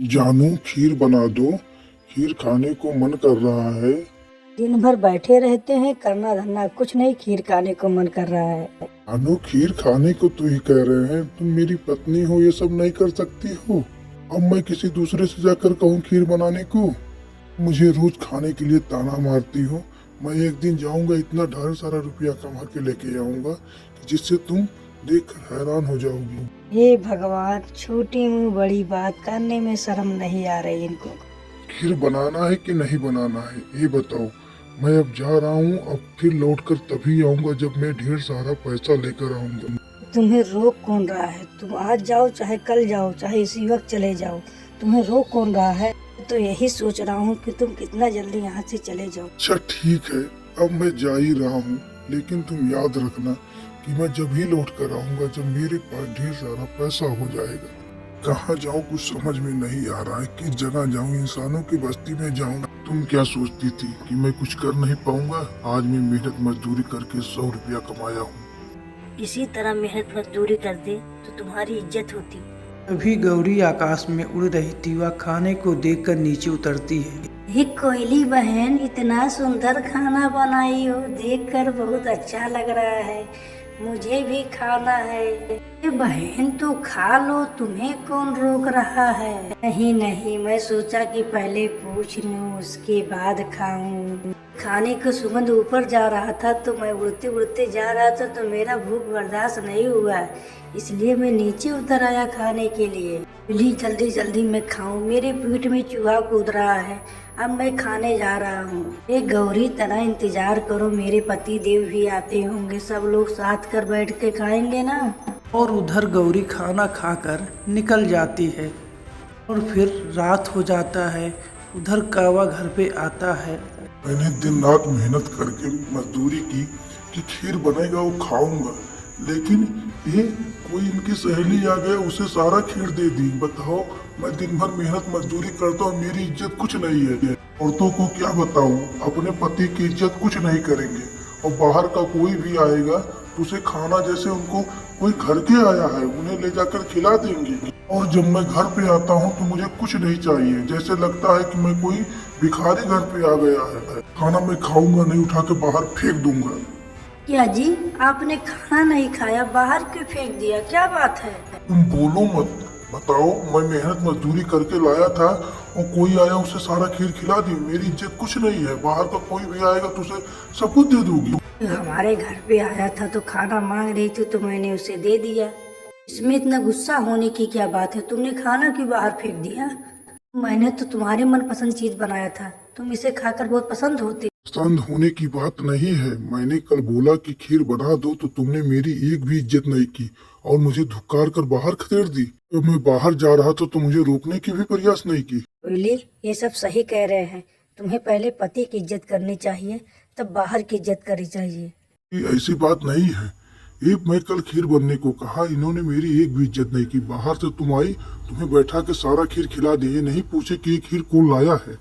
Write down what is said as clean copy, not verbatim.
जानू, खीर बना दो। खीर खाने को मन कर रहा है। दिन भर बैठे रहते हैं, करना धरना कुछ नहीं, खीर खाने को मन कर रहा है। जानू, खीर खाने को तू ही कह रहे हैं। तुम मेरी पत्नी हो, ये सब नहीं कर सकती हो। अब मैं किसी दूसरे से जाकर कहूँ खीर बनाने को? मुझे रोज खाने के लिए ताना मारती हो। मैं एक दिन जाऊंगा, इतना ढेर सारा रुपया कमा के लेके आऊंगा जिससे तुम देख कर हैरान हो जाओगी। हे भगवान, छोटी मुंह बड़ी बात, करने में शर्म नहीं आ रही इनको। खीर बनाना है कि नहीं बनाना है, ये बताओ। मैं अब जा रहा हूँ, अब फिर लौटकर तभी आऊंगा जब मैं ढेर सारा पैसा लेकर आऊंगा। तुम्हें रोक कौन रहा है? तुम आज जाओ, चाहे कल जाओ, चाहे इसी वक्त चले जाओ, तुम्हें रोक कौन रहा है? तो यही सोच रहा हूँ कि तुम कितना जल्दी यहाँ से चले जाओ। अच्छा ठीक है, अब मैं जा ही रहा हूँ, लेकिन तुम याद रखना कि मैं जब ही लौट कर आऊंगा जब मेरे पास ढेर सारा पैसा हो जाएगा। कहाँ जाऊँ कुछ समझ में नहीं आ रहा है, किस जगह जाऊँ, इंसानों की बस्ती में जाऊँ। तुम क्या सोचती थी कि मैं कुछ कर नहीं पाऊंगा? आज मैं मेहनत मजदूरी करके 100 रुपया कमाया हूँ। इसी तरह मेहनत मजदूरी कर दे तो तुम्हारी इज्जत होती। अभी गौरी आकाश में उड़ रही थी। वह खाने को देखकर नीचे उतरती है। हे कोयली बहन, इतना सुंदर खाना बनाई हो, देखकर बहुत अच्छा लग रहा है। मुझे भी खाना है। ए बहन, तो खा लो, तुम्हें कौन रोक रहा है? नहीं नहीं, मैं सोचा कि पहले पूछ लूं, उसके बाद खाऊं। खाने का सुगंध ऊपर जा रहा था तो मैं उड़ते उड़ते जा रहा था, तो मेरा भूख बर्दाश्त नहीं हुआ, इसलिए मैं नीचे उतर आया खाने के लिए। प्लीज जल्दी जल्दी मैं खाऊं, मेरे पेट में चूहा कूद रहा है। अब मैं खाने जा रहा हूँ। एक गौरी तरह इंतजार करो, मेरे पति देव भी आते होंगे, सब लोग साथ कर बैठ के खाएंगे ना। और उधर गौरी खाना खाकर निकल जाती है और फिर रात हो जाता है। उधर कावा घर पे आता है। मैंने दिन रात मेहनत करके मजदूरी की कि खीर बनेगा वो खाऊंगा, लेकिन ये कोई इनकी सहेली आ गया, उसे सारा खीर दे दी। बताओ, मैं दिन भर मेहनत मजदूरी करता हूँ, मेरी इज्जत कुछ नहीं है। औरतों को क्या बताऊँ, अपने पति की इज्जत कुछ नहीं करेंगे, और बाहर का कोई भी आएगा तो उसे खाना जैसे उनको कोई घर के आया है, उन्हें ले जाकर खिला देंगे। और जब मैं घर पे आता हूँ तो मुझे कुछ नहीं चाहिए, जैसे लगता है कि मैं कोई भिखारी घर पे आ गया है। खाना मैं खाऊंगा नहीं, उठा के बाहर फेंक दूंगा। क्या जी, आपने खाना नहीं खाया, बाहर क्यों फेंक दिया? क्या बात है? तुम बोलो मत। बताओ, मैं मेहनत मजदूरी करके लाया था और कोई आया उसे सारा खीर खिला दी। मेरी इज्जत कुछ नहीं है, बाहर का कोई भी आएगा तो उसे सब कुछ दे दूंगी। हमारे घर पे आया था तो खाना मांग रही थी तो मैंने उसे दे दिया। इसमें इतना गुस्सा होने की क्या बात है? तुमने खाना क्यों बाहर फेंक दिया? मैंने तो तुम्हारे मनपसंद चीज बनाया था, तुम इसे खाकर बहुत पसंद होती। पसंद होने की बात नहीं है। मैंने कल बोला कि खीर बना दो तो तुमने मेरी एक भी इज्जत नहीं की और मुझे धुक्कार कर बाहर खदेड़ दी। तो मैं बाहर जा रहा था तो मुझे रोकने की भी प्रयास नहीं की। कोयली, ये सब सही कह रहे हैं। तुम्हें पहले पति की इज्जत करनी चाहिए, तब बाहर की इज्जत करनी चाहिए। ये ऐसी बात नहीं है। एक मैं कल खीर बनने को कहा, इन्होंने मेरी एक भी इज्जत नहीं की। बाहर से तुम आई, तुम्हें बैठा के सारा खीर खिला दी, ये नहीं पूछे कि ये खीर कौन लाया है।